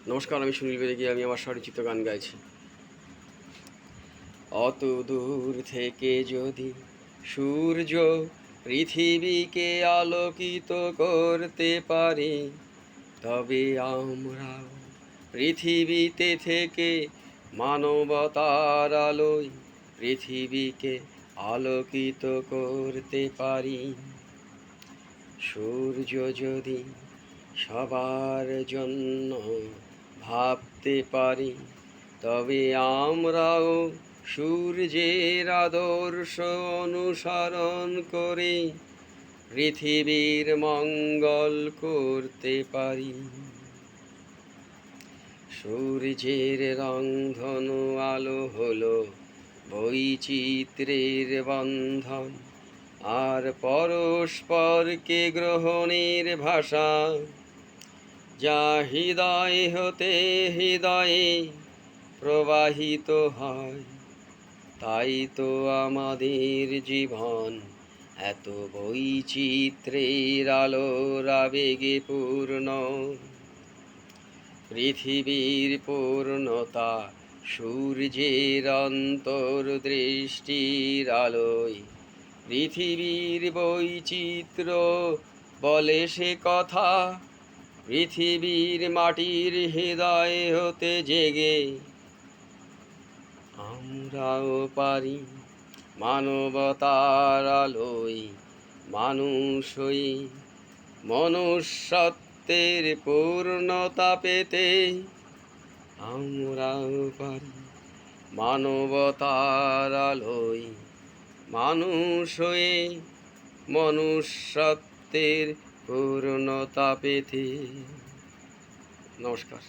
নমস্কার, আমি সুনীল বেদে। আমি আমার স্বরচিত গান গাইছি। অত দূর থেকে যদি সূর্য পৃথিবীকে আলোকিত করতে পারে, তবে আমরাও পৃথিবীতে থেকে মানবতার আলোয় পৃথিবীকে আলোকিত করতে পারি। সূর্য যদি সবার জন্য ভাবতে পারি, তবে আমরাও সূর্যের আদর্শ অনুসরণ করে পৃথিবীর মঙ্গল করতে পারি। সূর্যের রংধনু আলো হলো বৈচিত্র্যের বন্ধন, আর পরস্পরকে গ্রহণের ভাষা, যা হৃদয় হতে হৃদয়ে প্রবাহিত হয়। তাই তো আমাদের জীবন এত বৈচিত্র্যের আলোর আবেগে পূর্ণ। পৃথিবীর পূর্ণতা সূর্যের অন্তর্দৃষ্টির আলোয়। পৃথিবীর বৈচিত্র্য বলে সে কথা, পৃথিবীর মাটির হৃদয় হতে জেগে আমরাও পারি মানবতার আলোয় মানুষ হয়ে মনুষ্যত্বের পূর্ণতা পেতে। আমরাও পারি মানবতার আলোয় মানুষ হয়ে মনুষ্যত্বের পূর্ণতা পেতে। নমস্কার।